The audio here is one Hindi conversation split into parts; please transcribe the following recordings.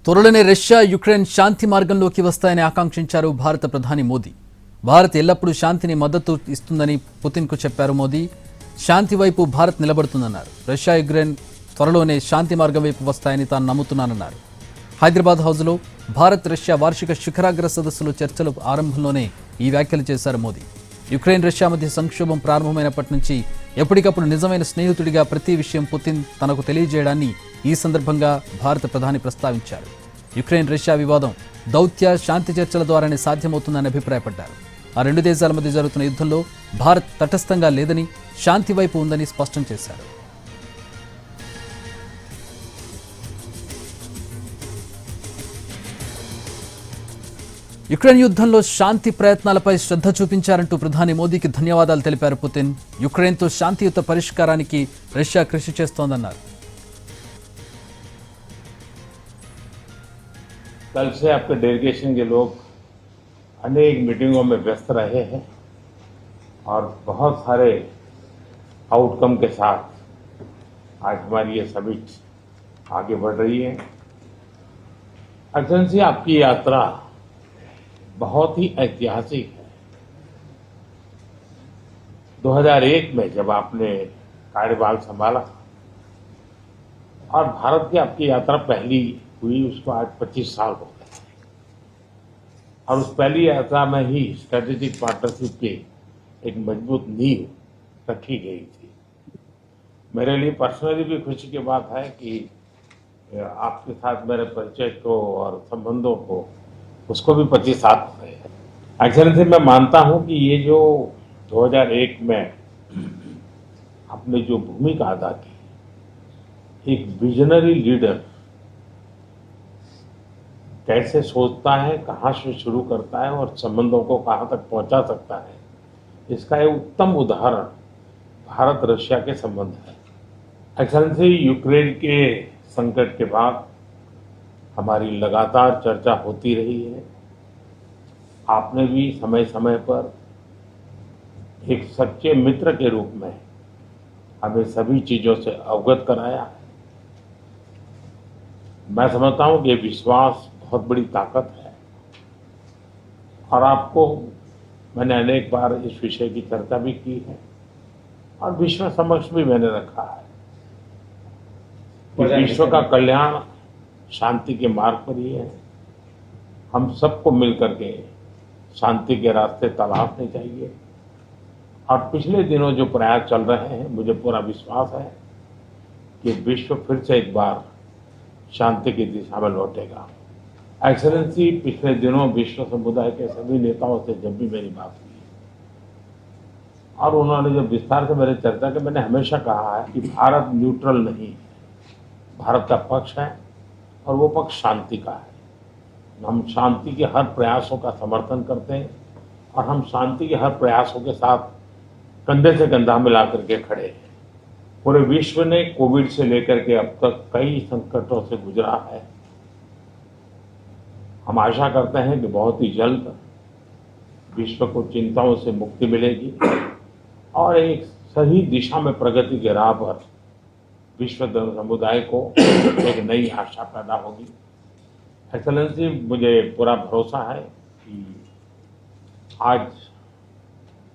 త్వరలోనే రష్యా యుక్రెయిన్ శాంతి మార్గంలోకి వస్తాయని ఆకాంక్షించారు భారత ప్రధాని మోదీ. భారత్ ఎల్లప్పుడూ శాంతిని మద్దతు ఇస్తుందని పుతిన్కు చెప్పారు మోదీ. శాంతి వైపు భారత్ నిలబడుతుందన్నారు. రష్యా యుక్రెయిన్ త్వరలోనే శాంతి మార్గం వైపు వస్తాయని తాను నమ్ముతున్నానన్నారు. హైదరాబాద్ హౌజ్లో భారత్ రష్యా వార్షిక శిఖరాగ్ర సదస్సులో చర్చల ఆరంభంలోనే ఈ వ్యాఖ్యలు చేశారు మోదీ. యుక్రెయిన్ రష్యా మధ్య సంక్షోభం ప్రారంభమైనప్పటి నుంచి ఎప్పటికప్పుడు నిజమైన స్నేహితుడిగా ప్రతి విషయం పుతిన్ తనకు తెలియజేయడాన్ని ఈ సందర్భంగా భారత ప్రధాని ప్రస్తావించారు. యుక్రెయిన్ రష్యా వివాదం దౌత్య శాంతి చర్చల ద్వారానే సాధ్యమవుతుందని అభిప్రాయపడ్డారు. ఆ రెండు దేశాల మధ్య జరుగుతున్న యుద్ధంలో భారత్ తటస్థంగా లేదని, శాంతి వైపు ఉందని స్పష్టం చేశారు. యుక్రెయిన్ యుద్ధంలో శాంతి ప్రయత్నాలపై శ్రద్ధ చూపించారంటూ ప్రధాని మోదీకి ధన్యవాదాలు తెలిపారు పుతిన్. యుక్రెయిన్తో శాంతియుత పరిష్కారానికి రష్యా కృషి చేస్తోందన్నారు. कल से आपके डेलीगेशन के लोग अनेक मीटिंगों में व्यस्त रहे हैं और बहुत सारे आउटकम के साथ आज हमारी ये समिट आगे बढ़ रही है। एक्सेलेंसी, आपकी यात्रा बहुत ही ऐतिहासिक है। 2001 में जब आपने कार्यभार संभाला और भारत की आपकी यात्रा पहली हुई, उसको आज 25 साल हो गए और उस पहली यात्रा में ही स्ट्रेटेजिक पार्टनरशिप की एक मजबूत नींव रखी गई थी। मेरे लिए पर्सनली भी खुशी की बात है कि आपके साथ मेरे परिचय को और संबंधों को उसको भी 25 साल हो गए हैं। एक्सेलेंसी, मैं मानता हूं कि ये जो 2001 में आपने जो भूमिका अदा की, एक विजनरी लीडर कैसे सोचता है, कहाँ से शुरू करता है और संबंधों को कहाँ तक पहुंचा सकता है, इसका एक उत्तम उदाहरण भारत रशिया के संबंध है। एक्सेलेंसी, यूक्रेन के संकट के बाद हमारी लगातार चर्चा होती रही है। आपने भी समय समय पर एक सच्चे मित्र के रूप में हमें सभी चीजों से अवगत कराया है। मैं समझता हूं कि ये विश्वास बहुत बड़ी ताकत है और आपको मैंने अनेक बार इस विषय की चर्चा भी की है और विश्व समक्ष भी मैंने रखा है कि विश्व का कल्याण शांति के मार्ग पर ही है। हम सबको मिलकर के शांति के रास्ते तलाशने चाहिए और पिछले दिनों जो प्रयास चल रहे हैं, मुझे पूरा विश्वास है कि विश्व फिर से एक बार शांति की दिशा में लौटेगा। एक्सेलेंसी, पिछले दिनों विश्व समुदाय के सभी नेताओं से जब भी मेरी बात हुई और उन्होंने जब विस्तार से मेरे चर्चा की, मैंने हमेशा कहा है कि भारत न्यूट्रल नहीं है, भारत का पक्ष है और वो पक्ष शांति का है। हम शांति के हर प्रयासों का समर्थन करते हैं और हम शांति के हर प्रयासों के साथ कंधे से कंधा मिला करके खड़े हैं। पूरे विश्व ने कोविड से लेकर के अब तक कई संकटों से गुजरा है। हम आशा करते हैं कि बहुत ही जल्द विश्व को चिंताओं से मुक्ति मिलेगी और एक सही दिशा में प्रगति के राह पर विश्व समुदाय को एक नई आशा पैदा होगी। एक्सेलेंसी, मुझे पूरा भरोसा है कि आज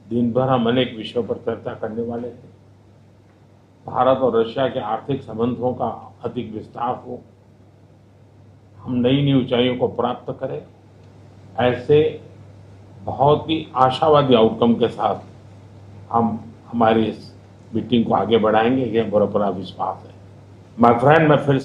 दिन भर हम अनेक विषयों पर चर्चा करने वाले हैं। भारत और रशिया के आर्थिक संबंधों का अधिक विस्तार हो, हम नई नई ऊंचाइयों को प्राप्त करें, ऐसे बहुत ही आशावादी आउटकम के साथ हम हमारी इस मीटिंग को आगे बढ़ाएंगे, ये मेरा पूरा विश्वास है। माय फ्रेंड, मैं फिर